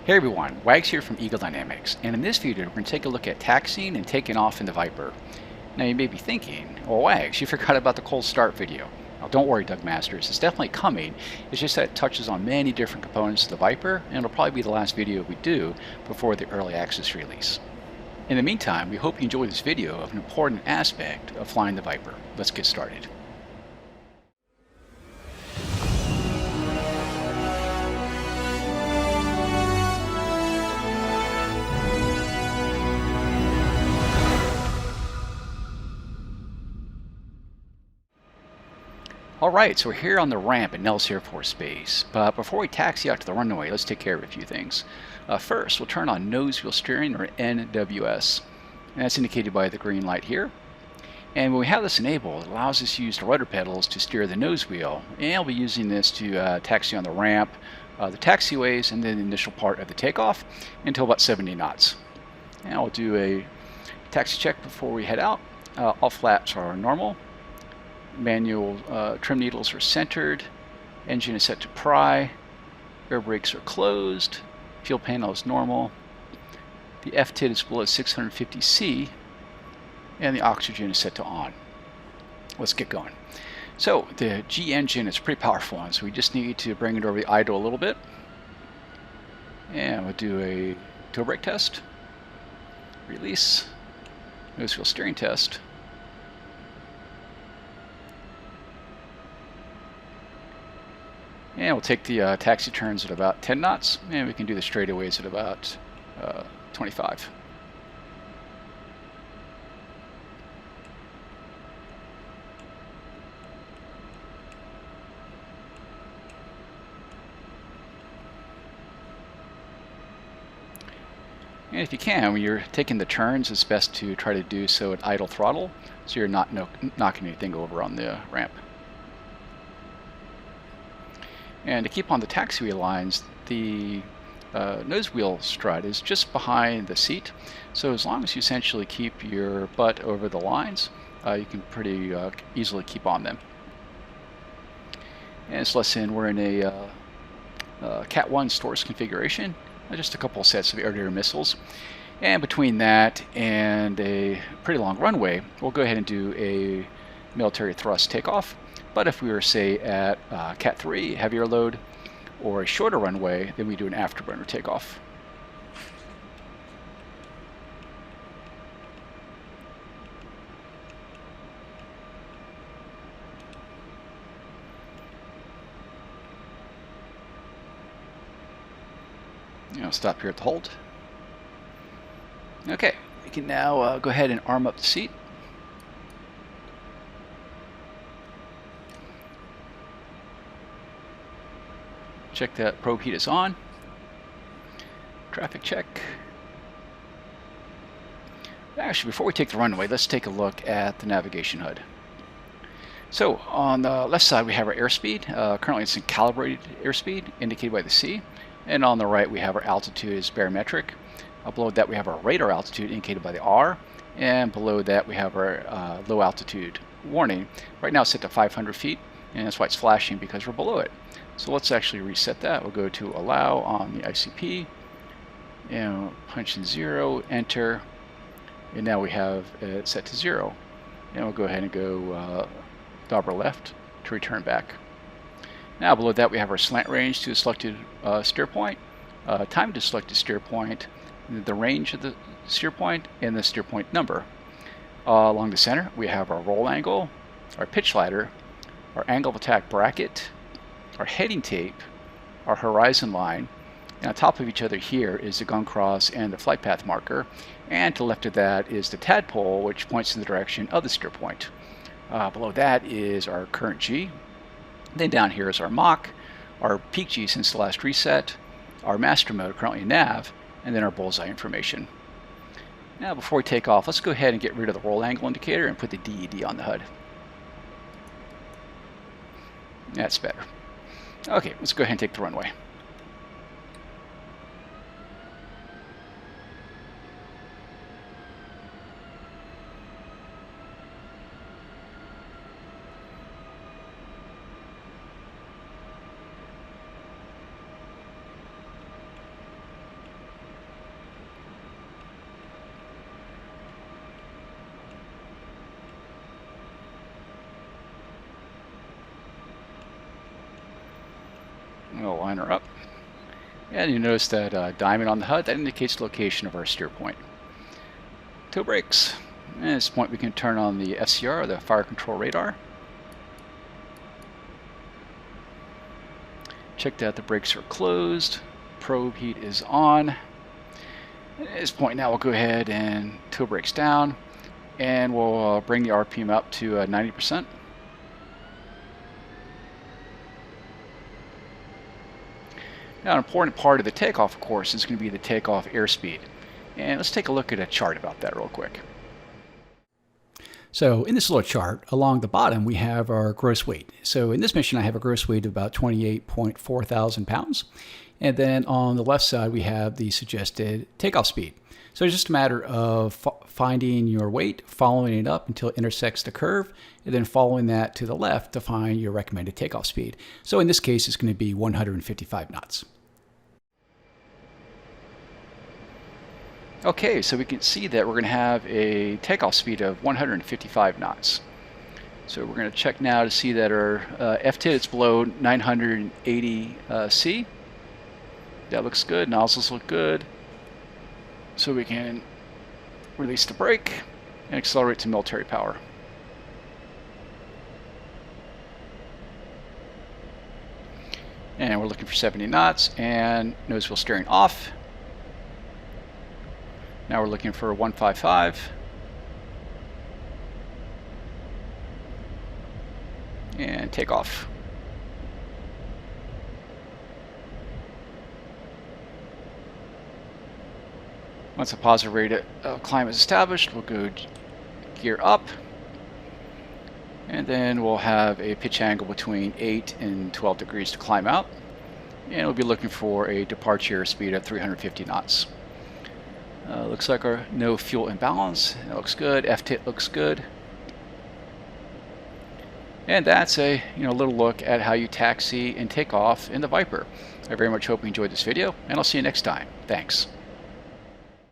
Hey everyone, Wags here from Eagle Dynamics, and in this video we're going to take a look at taxiing and taking off in the Viper. Now you may be thinking, well Wags, you forgot about the cold start video. Now don't worry Doug Masters, it's definitely coming, it's just that it touches on many different components of the Viper, and it'll probably be the last video we do before the early access release. In the meantime, we hope you enjoy this video of an important aspect of flying the Viper. Let's get started. Alright, so we're here on the ramp at Nellis Air Force Base, but before we taxi out to the runway, let's take care of a few things. First, we'll turn on nose wheel steering, or NWS, and that's indicated by the green light here. And when we have this enabled, it allows us to use the rudder pedals to steer the nose wheel, and we'll be using this to taxi on the ramp, the taxiways, and then the initial part of the takeoff until about 70 knots. And we'll do a taxi check before we head out. All flaps are normal. Manual trim needles are centered, engine is set to pry, air brakes are closed, fuel panel is normal, the F-TID is below 650C, and the oxygen is set to on. Let's get going. So the G engine is a pretty powerful one, so we just need to bring it over the idle a little bit, and we'll do a toe brake test, release, nose wheel steering test. And we'll take the taxi turns at about 10 knots, and we can do the straightaways at about 25. And if you can, when you're taking the turns, it's best to try to do so at idle throttle, so you're not knocking anything over on the ramp. And to keep on the taxiway lines, the nose wheel strut is just behind the seat. So as long as you essentially keep your butt over the lines, you can pretty easily keep on them. And this lesson, we're in a Cat 1 stores configuration, just a couple of sets of air-to-air missiles. And between that and a pretty long runway, we'll go ahead and do a military thrust takeoff. But if we were, say, at Cat 3, heavier load, or a shorter runway, then we do an afterburner takeoff. Stop here at the hold. Okay, we can now go ahead and arm up the seat. Check that probe heat is on. Traffic check. Actually, before we take the runway, let's take a look at the navigation HUD. So on the left side we have our airspeed. Currently it's in calibrated airspeed indicated by the C. And on the right we have our altitude is barometric. Below that we have our radar altitude indicated by the R. And below that we have our low altitude warning. Right now it's set to 500 feet. And that's why it's flashing, because we're below it. So let's actually reset that. We'll go to allow on the ICP, and we'll punch in 0, enter, and now we have it set to 0. And we'll go ahead and go dobber left to return back. Now below that we have our slant range to the selected steer point, time to selected steer point, the range of the steer point, and the steer point number. Along the center we have our roll angle, our pitch ladder, our angle of attack bracket, our heading tape, our horizon line, and on top of each other here is the gun cross and the flight path marker, and to the left of that is the tadpole, which points in the direction of the steer point. Below that is our current G. Then down here is our Mach, our peak G since the last reset, our master mode, currently nav, and then our bullseye information. Now before we take off, let's go ahead and get rid of the roll angle indicator and put the DED on the HUD. That's better. Okay, let's go ahead and take the runway. We'll line her up. And you notice that diamond on the HUD, that indicates the location of our steer point. Toe brakes. And at this point we can turn on the FCR, the fire control radar. Check that the brakes are closed. Probe heat is on. At this point now we'll go ahead and toe brakes down, and we'll bring the RPM up to 90%. Now, an important part of the takeoff, of course, is going to be the takeoff airspeed. And let's take a look at a chart about that real quick. So in this little chart, along the bottom, we have our gross weight. So in this mission, I have a gross weight of about 28.4 thousand pounds. And then on the left side, we have the suggested takeoff speed. So it's just a matter of finding your weight, following it up until it intersects the curve, and then following that to the left to find your recommended takeoff speed. So in this case, it's going to be 155 knots. Okay, so we can see that we're going to have a takeoff speed of 155 knots. So we're going to check now to see that our FTID is below 980 C. That looks good. Nozzles look good. So we can release the brake and accelerate to military power. And we're looking for 70 knots, and nose wheel steering off. Now we're looking for 155. And take off. Once a positive rate of climb is established, we'll go gear up. And then we'll have a pitch angle between 8 and 12 degrees to climb out. And we'll be looking for a departure speed of 350 knots. Looks like our no fuel imbalance. That looks good. FTIT looks good. And that's a little look at how you taxi and take off in the Viper. I very much hope you enjoyed this video, and I'll see you next time. Thanks.